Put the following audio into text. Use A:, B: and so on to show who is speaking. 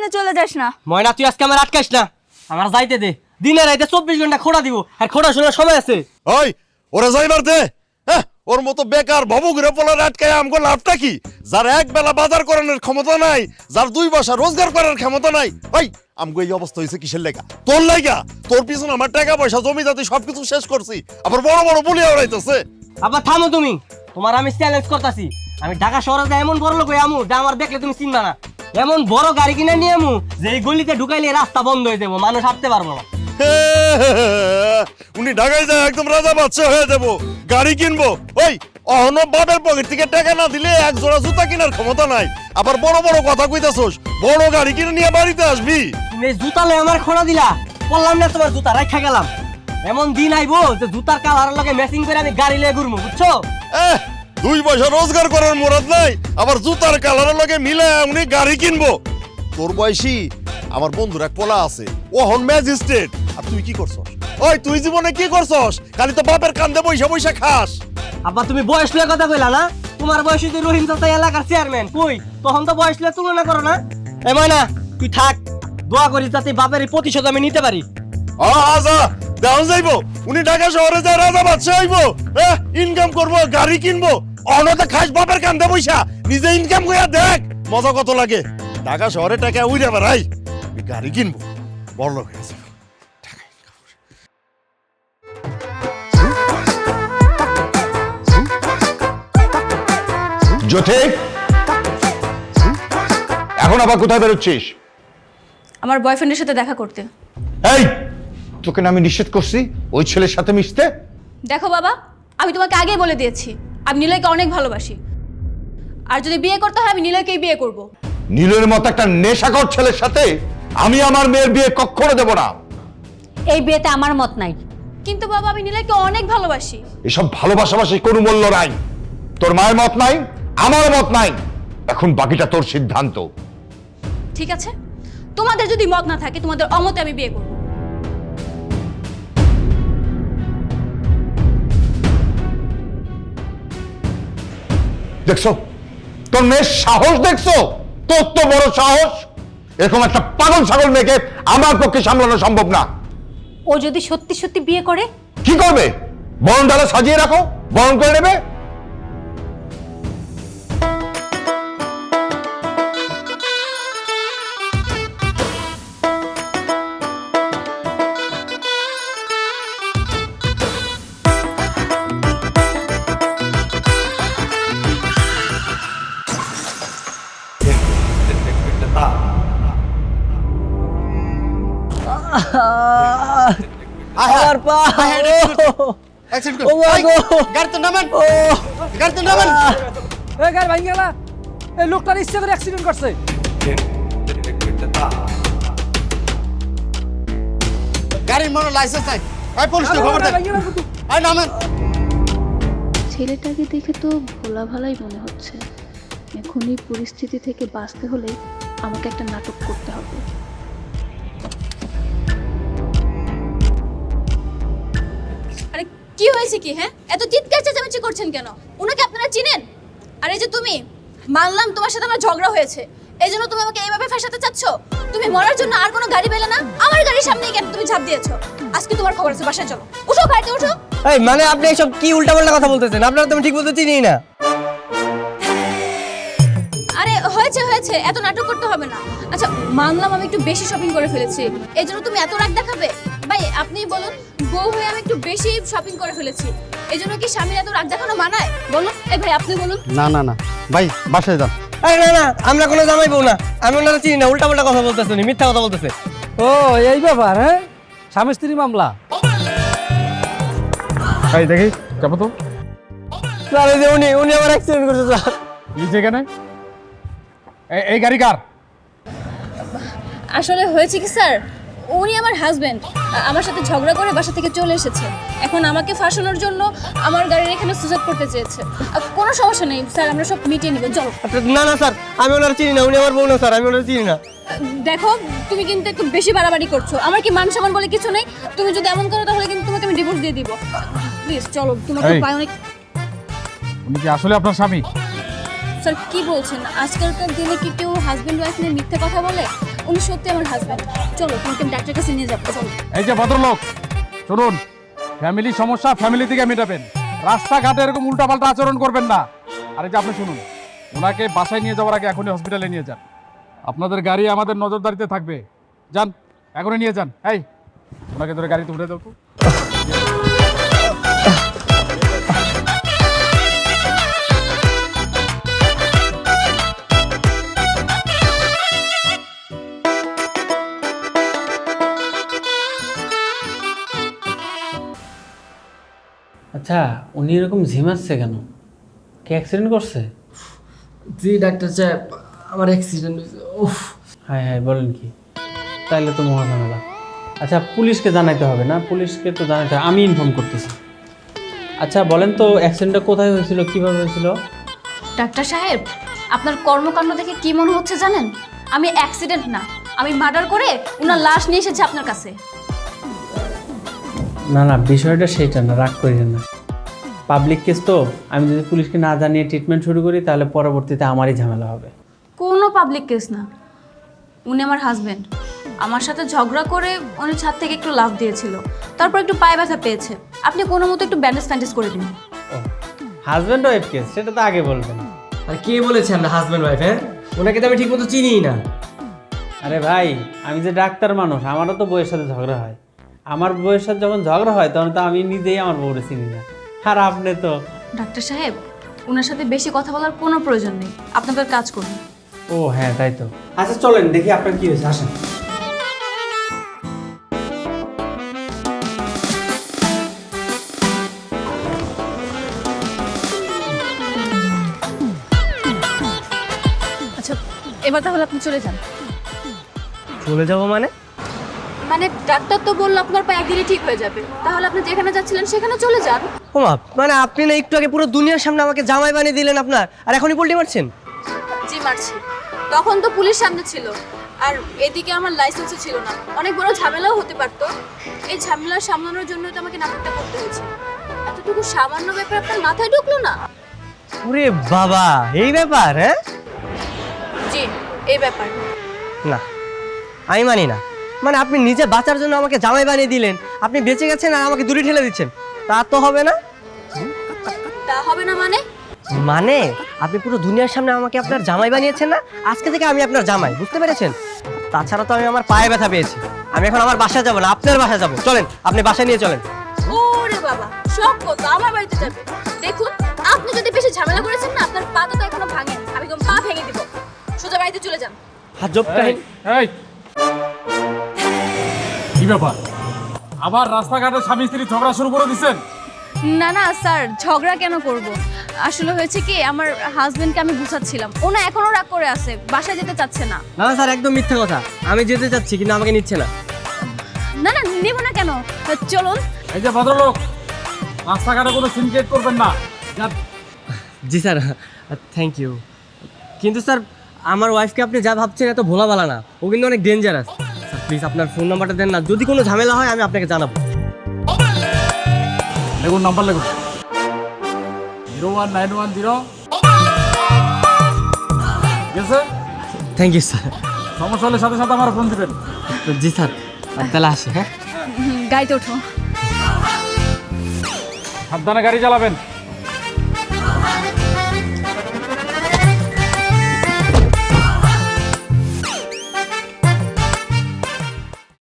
A: এখনই চলে যাস না।
B: ময়না তুই আজকে আমার আটকাইস না, আমার যাইতে দে। দিনে রাইতে 24 ঘন্টা খোড়া দিব, আর খোড়া শোনার সময় আছে।
C: ওই ওরা যাইবার দে। ওর মতো বেকার ভাবু ঘুরে পোলার আটকায় আমগো লাভটা কি? যার এক বেলা বাজার করানোর ক্ষমতা নাই, যার 2 পয়সা রোজগার করার ক্ষমতা নাই, ওই আমগো এই অবস্থা হয়েছে কিসের লেগা? তোর লাগা। তোর পিছনে আমার টাকা পয়সা জমি জাতি সবকিছু শেষ করছি, আবার বড় বড় বলিয়া উড়াইতেছে।
B: আবার থামো তুমি, তোমার আমি চ্যালেঞ্জ করতেছি। আমি ঢাকা শহরে যাই এমন বড় লোক আমু যা আমার দেখলে তুমি চিনবা না। এমন বড় গাড়ি কিনে নিয়ে আমু যে এই গলিতে ঢুকাইলে রাস্তা বন্ধ হয়ে যাবো, মানুষ হাঁটতে পারবো না।
C: উনি ঢাকায় যায় একদম রাজা বাদশা হয়ে যাবো, গাড়ি কিনবো। ওই অহনো বাপের পকেট থেকে টাকা না দিলে এক জোড়া জুতা কেনার ক্ষমতা নাই, আবার বড় বড় কথা কইতাছস। বড় গাড়ি কিনে নিয়ে বাড়িতে আসবি।
B: তুমি এই জুতা লয়ে আমার খোড়া দিলা, বললাম না তোমার জুতা রাখা গেলাম। এমন দিন আইবো যে জুতার কালারের লগে ম্যাচিং করে আমি গাড়ি লয়ে ঘুরবো, বুঝছো?
C: 2 পয়সা রোজগার করার মুরাদ নাই, আবার জুতার কালারের লগে মিলে উনি গাড়ি কিনবো। তোর বয়সী আমার বন্ধুর এক পোলা আছে, ও হন ম্যাজিস্ট্রেট। আর তুই কি করছস? ওই তুই জীবনে কি করছস? খালি তো বাপের কান্দে বইসা বইসা খাস।
B: আবার তুমি বয়স লয়ে কথা কইলা না? তোমার বয়স হইতে রহিম চাচা এলাকার চেয়ারম্যান, কই তখন তো বয়স লয়ে তুলনা করো না। এমন না, তুই থাক, দোয়া করি যাতে বাপের এই প্রতিশোধ আমি নিতে পারি।
C: আজা দেওয়া যাইবো, উনি ঢাকা শহরে যায় রাজা বাদশা হইবো, ইনকাম করবো, গাড়ি কিনবো। অনতে খাস বাপের কান্দে বইসা, নিজে ইনকাম কইরা দেখ মজা কত লাগে। ঢাকা শহরে টাকা উইরা বেড়াই, গাড়ি কিনবো, বড় লোক হয়ে যাবো।
D: জ্যোতি, এখন আবার কোথায় বেরোচ্ছিস?
A: আমার বয়ফ্রেন্ডের সাথে দেখা করতে।
D: এই, তোকে না আমি নিষেধ করছি ওই ছেলের সাথে মিশতে?
A: দেখো বাবা, আমি তোমাকে আগেই বলে দিয়েছি আমি নিলয়কে অনেক ভালোবাসি, আর যদি বিয়ে করতে হয় আমি নিলয়কেই বিয়ে করব।
D: নীলের মতো একটা নেশাখোর ছেলের সাথে আমি আমার মেয়ের বিয়ে কখনো দেব না।
E: এই বিয়েতে আমার মত নাই।
A: কিন্তু বাবা আমি নিলয়কে অনেক ভালোবাসি।
D: এসব ভালোবাসাবাসি কোনো মূল্য নাই। তোর মায়ের মত নাই, আমার মত নাই, এখন বাকিটা তোর সিদ্ধান্ত।
A: ঠিক আছে, তোমাদের যদি মত না থাকে তোমাদের অমতে আমি বিয়ে করব।
D: দেখছো তোর মেয়ের সাহস? দেখছো তোর তো বড় সাহস? এরকম একটা পাগল ছাগল মেয়েকে আমার পক্ষে সামলানো সম্ভব না।
E: ও যদি সত্যি সত্যি বিয়ে করে?
D: কি করবে? বরণ ডালা সাজিয়ে রাখো, বরণ করে নেবে।
B: আমার পা, ও বাবা,
C: গাড়ি তো নামান, গাড়ি তো নামান।
F: এই গাড়ি ভাঙি গেল, এই লোকটার ইচ্ছা করে অ্যাক্সিডেন্ট করছে।
C: গাড়ির মনে লাইসেন্স নাই, ভাই পুলিশ তো খবর দে। আই নামেন।
G: ছেলেটাকে দেখে তো ভোলা ভালাই মনে হচ্ছে। এখন এই পরিস্থিতি থেকে বাঁচতে হলে আমাকে একটা নাটক করতে হবে।
A: আরে কি হয়েছে কি? হ্যাঁ, এত চিৎকার চেঁচামেচি করছেন কেন? ওনাকে আপনারা চিনেন? আর এই যে তুমি, মানলাম তোমার সাথে আমার ঝগড়া হয়েছে, এই জন্য তুমি আমাকে এইভাবে ফাঁসাতে চাচ্ছ? তুমি মরার জন্য আর কোনো গাড়ি পেলে না, আমার গাড়ির সামনেই কেন তুমি ঝাঁপ দিয়েছো? আজকে তোমার খবর আছে, বাসায় চলো। উঠো, গাড়িতে উঠো।
B: এই মানে আপনি এসব কি উল্টাপাল্টা কথা বলতেছেন? আপনারা তো আমি ঠিক বলতে চিনি না।
A: আরে হয়েছে হয়েছে, এত নাটক করতে হবে না। আচ্ছা মানলাম আমি একটু বেশি শপিং করে ফেলেছি, এই জন্য তুমি এত রাগ দেখাবে? ভাই আপনি বলুন, বউ হয়ে আমি একটু বেশি শপিং করে ফেলেছি, এই জন্য কি স্বামীর এত রাগ দেখানো মানায়? বলুন, এই ভাই আপনি বলুন।
H: না না না ভাই, বাসায় যান।
B: আরে না না, আমরা কোনো জামাই বউ না, আমি ওনারা চিনি না, উল্টাপাল্টা কথা বলতেছে, মিথ্যা কথা বলতেছে।
F: ও এই ব্যাপার, হ্যাঁ, স্বামী স্ত্রী মামলা।
H: ভাই দেখি যাবো তো।
B: স্যার এই যে উনি উনি আমার অ্যাক্সিডেন্ট করছে স্যার।
H: নিচে কেন? এই গাড়ি কার?
A: আসলে হয়েছে কি স্যার, উনি আমার হাজবেন্ড, আমার সাথে ঝগড়া করে বাসা থেকে চলে এসেছে। এখন আমাকে ফাঁসানোর জন্য আমার গাড়ির এখানে সুসাইড করতে চেয়েছে। কোনো সমস্যা নেই স্যার, আমরা সব মিটিয়ে নিব, চলো।
B: না না স্যার, আমি ওনারা চিনি না, উনি আমার বউ না স্যার, আমি ওনারা চিনি না।
A: দেখো তুমি কিন্তু একটু বেশি বাড়াবাড়ি করছো, আমার কি মান সম্মান বলে কিছু নেই? তুমি যদি এমন করো তাহলে কিন্তু তোমাকে আমি ডিভোর্স দিয়ে দিব। প্লিজ চলো, তোমাকে পাই অনেক।
H: উনি কি আসলে আপনার স্বামী?
A: স্যার কি বলছেন? আজকালকার দিনে কি কেউ হাজবেন্ড ওয়াইফ নিয়ে মিথ্যে কথা বলে? উনি সত্যি আমার হাজবেন্ড। চলো তোমাকে আমি ডাক্তারের কাছে নিয়ে যাবো, চলো।
H: এই যে ভদ্রলোক, শুনুন, ফ্যামিলি সমস্যা ফ্যামিলি থেকে মেটাবেন, রাস্তাঘাটে এরকম উল্টাপাল্টা আচরণ করবেন না। আর এই যে আপনি শুনুন, ওনাকে বাসায় নিয়ে যাওয়ার আগে এখনই হসপিটালে নিয়ে যান। আপনাদের গাড়ি আমাদের নজরদারিতে থাকবে। যান, এখনই নিয়ে যান। এই, ওনাকে ধরে গাড়িতে উঠে দাও তো।
I: আচ্ছা, উনি এরকম ঝিমাচ্ছে কেন? কি অ্যাক্সিডেন্ট করছে?
B: জি ডাক্তার সাহেব, আমার অ্যাক্সিডেন্ট হয়েছে। উফ,
I: হ্যাঁ হ্যাঁ, বলেন কি? তাইলে তো মহা ঝামেলা। আচ্ছা, পুলিশকে জানাইতে হবে না? পুলিশকে তো জানাইতে হবে, আমি ইনফর্ম করতেছি। আচ্ছা বলেন তো, অ্যাক্সিডেন্টটা কোথায় হয়েছিল, কিভাবে হয়েছিল?
A: ডাক্তার সাহেব, আপনার কর্মকাণ্ড দেখে কি মনে হচ্ছে জানেন? আমি অ্যাক্সিডেন্ট না, আমি মার্ডার করে উনার লাশ নিয়ে এসেছি আপনার কাছে।
I: না না, বিষয়টা সেইটা না, রাগ করিলেন না। পাবলিক কেস তো, আমি যদি পুলিশকে না জানিয়ে ট্রিটমেন্ট শুরু করি তাহলে পরবর্তীতে আমারই ঝামেলা হবে।
A: কোনো পাবলিক কেস না, উনি আমার হাজবেন্ড। আমার সাথে ঝগড়া করে উনি ছাদ থেকে একটু লাফ দিয়েছিল, তারপর একটু পায়ে ব্যথা পেয়েছে। আপনি কোনো মতো একটু ব্যান্ডেজ ফ্যান্ডেজ করে দিন।
I: হাজব্যান্ড ওয়াইফ কেস, সেটা তো আগে বলবেন।
B: আর কে বলেছে আমরা হাজব্যান্ড ওয়াইফ? হ্যাঁ, ওনাকে তো আমি ঠিক মতো চিনিই না।
I: আরে ভাই, আমি যে ডাক্তার মানুষ, আমারও তো বউয়ের সাথে ঝগড়া হয়। আমার বউয়ের সাথে যখন ঝগড়া হয় তখন তো আমি নিজেই আমার বউরে চিনি না। আর আপনি তো।
A: ডাক্তার সাহেব, ওনার সাথে বেশি কথা বলার কোনো প্রয়োজন নেই, আপনাদের কাজ করুন।
I: ও হ্যাঁ, তাই তো। আচ্ছা চলেন দেখি আপনার কি হয়েছে, আসেন।
A: আচ্ছা, এবার তাহলে আপনি চলে যান।
B: চলে যাবো মানে?
A: মানে ডাক্তার তো বললো আপনার পা একদিনে ঠিক হয়ে যাবে, তাহলে আপনি যেখানে যাচ্ছিলেন সেখানে চলে যান।
B: ওমা, মানে আপনি না একটু আগে পুরো দুনিয়ার সামনে আমাকে জামাই বানিয়ে দিলেন আপনার, আর এখনই পল্টি মারছেন?
A: জি মারছি, তখন তো পুলিশ সামনে ছিল, আর এদিকে আমার লাইসেন্সও ছিল না। অনেক বড় ঝামেলাও হতে পারতো। এই ঝামেলা সামলানোর জন্য তো আমাকে নাটকটা করতে হয়েছে। এতটুকু সামান্য ব্যাপার আপনার মাথায় ঢুকলো না?
B: ওরে বাবা, এই ব্যাপার? হ্যাঁ,
A: জি এই ব্যাপার।
B: না, আমি মানি না। মানে আপনি নিজে বাঁচার জন্য আমাকে জামাই বানিয়ে দিলেন, আপনি বেঁচে গেছেন আর আমাকে দূরে ঠেলে দিচ্ছেন, তা তো হবে না।
A: তা হবে না মানে?
B: মানে আপনি পুরো দুনিয়ার সামনে আমাকে আপনার জামাই বানিয়েছেন না, আজকে থেকে আমি আপনার জামাই, বুঝতে পেরেছেন? তাছাড়া তো আমি আমার পায়ে ব্যথা পেয়েছি, আমি এখন আমার বাসায় যাব না, আপনার বাসায় যাব। চলেন, আপনি বাসায় নিয়ে চলেন।
A: ওরে বাবা, সব কথা আমার বাড়িতে যাবে। দেখুন, আপনি যদি বেশি ঝামেলা করেছেন না, আপনার পা তো এখনো ভাঙেনি, আমি একদম পা ভেঙে দিব। সোজা বাড়িতে চলে যান।
B: হাজব
H: এই, এই, কি ব্যাপার? আবার রাস্তাঘাটে স্বামী স্ত্রী ঝগড়া শুরু করে দিচ্ছেন?
A: না না স্যার, ঝগড়া কেন করব? আসলে হয়েছে কি, আমার হাজবেন্ডকে আমি বুঝাচ্ছিলাম, ওনা এখনো রাগ করে আছে, বাসায় যেতে চাচ্ছে না।
B: না স্যার, একদম মিথ্যা কথা, আমি যেতে চাচ্ছি কিন্তু আমাকে নিচ্ছে না।
A: না না, নেব না কেন, চলুন।
H: এই যে ভদ্রলোক, রাস্তাঘাটে কোনো সিনক্রেট করবেন না। যান।
B: জি স্যার, থ্যাংক ইউ। কিন্তু স্যার, আমার ওয়াইফকে আপনি যা ভাবছেন এত ভোলা ভালা না, ও কিন্তু অনেক ডেঞ্জারাস। স্যার প্লিজ আপনার ফোন নাম্বারটা দেন না, যদি কোনো ঝামেলা হয় আমি আপনাকে জানাবো।
H: দেখুন, নাম্বার লিখুন, 01910। ঠিক আছে?
B: Thank you sir.
H: সমস্যা হলে সাথে সাথে আমার ফোন দিবেন।
B: জি স্যার, তাহলে আসি। হ্যাঁ,
A: গাড়িতে ওঠো।
H: সাবধানে গাড়ি চালাবেন।